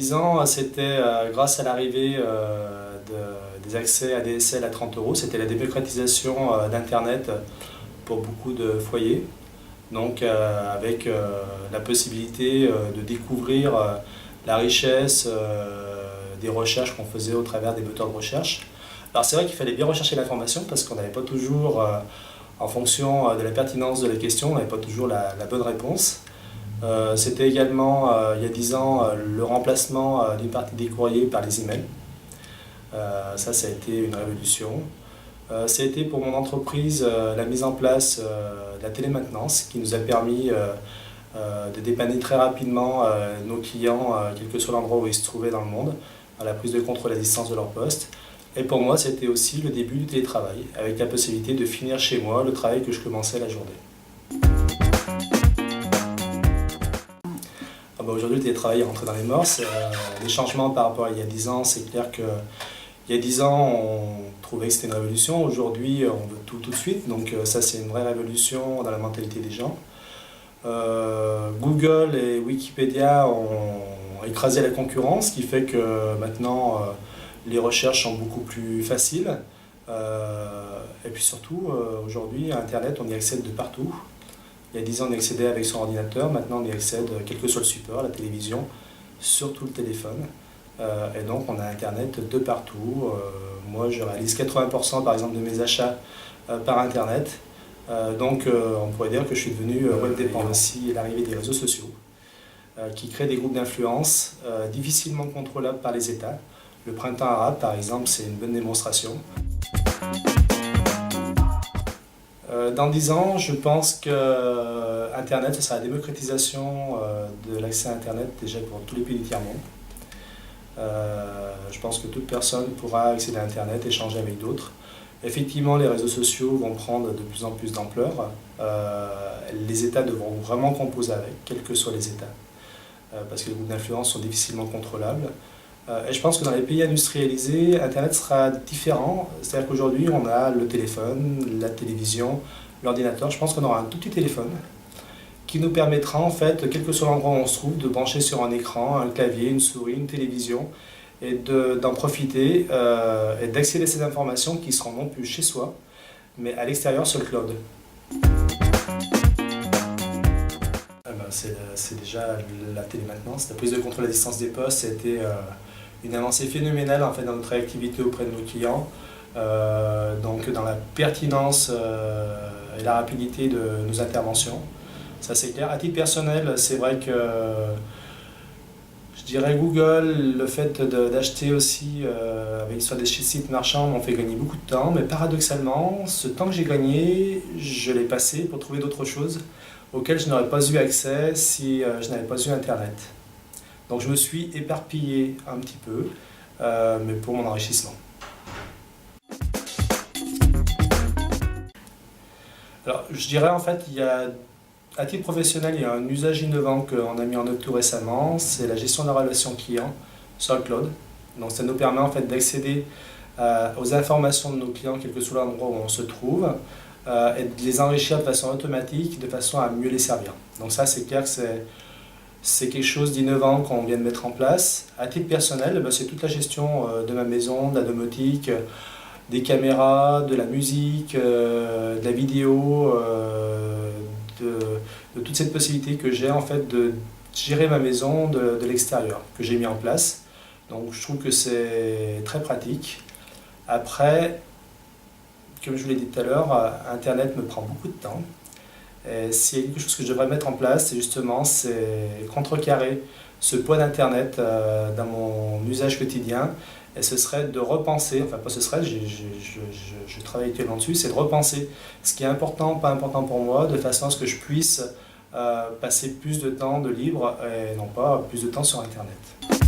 10 ans, c'était grâce à l'arrivée des accès ADSL à 30 €, c'était la démocratisation d'Internet pour beaucoup de foyers. Donc avec la possibilité de découvrir la richesse des recherches qu'on faisait au travers des moteurs de recherche. Alors c'est vrai qu'il fallait bien rechercher l'information parce qu'on n'avait pas toujours, en fonction de la pertinence de la question, on n'avait pas toujours la bonne réponse. C'était également, il y a 10 ans, le remplacement d'une partie des courriers par les emails. Ça a été une révolution. Ça a été pour mon entreprise la mise en place de la télémaintenance qui nous a permis de dépanner très rapidement nos clients, quel que soit l'endroit où ils se trouvaient dans le monde, à la prise de contrôle à distance de leur poste. Et pour moi, c'était aussi le début du télétravail, avec la possibilité de finir chez moi le travail que je commençais la journée. Aujourd'hui, le télétravail est rentré dans les mœurs. Les changements par rapport à il y a 10 ans, c'est clair que il y a 10 ans, on trouvait que c'était une révolution. Aujourd'hui, on veut tout de suite. Donc ça, c'est une vraie révolution dans la mentalité des gens. Google et Wikipédia ont écrasé la concurrence, ce qui fait que maintenant, les recherches sont beaucoup plus faciles. Et puis surtout, aujourd'hui, à Internet, on y accède de partout. Il y a 10 ans, on y accédait avec son ordinateur. Maintenant, on y accède, quel que soit le support, la télévision, surtout le téléphone. Et donc, on a Internet de partout. Moi, je réalise 80% par exemple de mes achats par Internet. Donc, on pourrait dire que je suis devenu web dépendant. Aussi l'arrivée des réseaux sociaux qui créent des groupes d'influence difficilement contrôlables par les États. Le printemps arabe, par exemple, c'est une bonne démonstration. Dans 10 ans, je pense que Internet, ce sera la démocratisation de l'accès à Internet déjà pour tous les pays du tiers-monde. Je pense que toute personne pourra accéder à Internet, échanger avec d'autres. Effectivement, les réseaux sociaux vont prendre de plus en plus d'ampleur. Les États devront vraiment composer avec, quels que soient les États, parce que les groupes d'influence sont difficilement contrôlables. Et je pense que dans les pays industrialisés, Internet sera différent. C'est-à-dire qu'aujourd'hui, on a le téléphone, la télévision, l'ordinateur. Je pense qu'on aura un tout petit téléphone qui nous permettra, en fait, quel que soit l'endroit où on se trouve, de brancher sur un écran, un clavier, une souris, une télévision, et d'en profiter et d'accéder à ces informations qui seront non plus chez soi, mais à l'extérieur sur le cloud. C'est déjà la télémaintenance. La prise de contrôle à distance des postes, c'était une avancée phénoménale en fait, dans notre activité auprès de nos clients. Donc dans la pertinence et la rapidité de nos interventions. Ça c'est clair. À titre personnel, c'est vrai que je dirais Google, le fait d'acheter aussi sur des sites marchands m'ont fait gagner beaucoup de temps, mais paradoxalement, ce temps que j'ai gagné, je l'ai passé pour trouver d'autres choses auxquelles je n'aurais pas eu accès si je n'avais pas eu Internet. Donc je me suis éparpillé un petit peu, mais pour mon enrichissement. Alors je dirais en fait, à titre professionnel, il y a un usage innovant qu'on a mis en œuvre tout récemment, c'est la gestion de la relation client sur le cloud. Donc ça nous permet en fait d'accéder aux informations de nos clients, quel que soit l'endroit où on se trouve, et de les enrichir de façon automatique, de façon à mieux les servir. Donc ça c'est clair que c'est quelque chose d'innovant qu'on vient de mettre en place. À titre personnel, c'est toute la gestion de ma maison, de la domotique, des caméras, de la musique, de la vidéo, de toute cette possibilité que j'ai en fait de gérer ma maison de l'extérieur, que j'ai mis en place. Donc je trouve que c'est très pratique. Après, comme je vous l'ai dit tout à l'heure, Internet me prend beaucoup de temps. Et s'il y a quelque chose que je devrais mettre en place, c'est contrecarrer ce poids d'Internet dans mon usage quotidien. Et ce serait de repenser, enfin pas ce serait, je travaille actuellement dessus, c'est de repenser ce qui est important, pas important pour moi, de façon à ce que je puisse passer plus de temps de libre et non pas plus de temps sur Internet.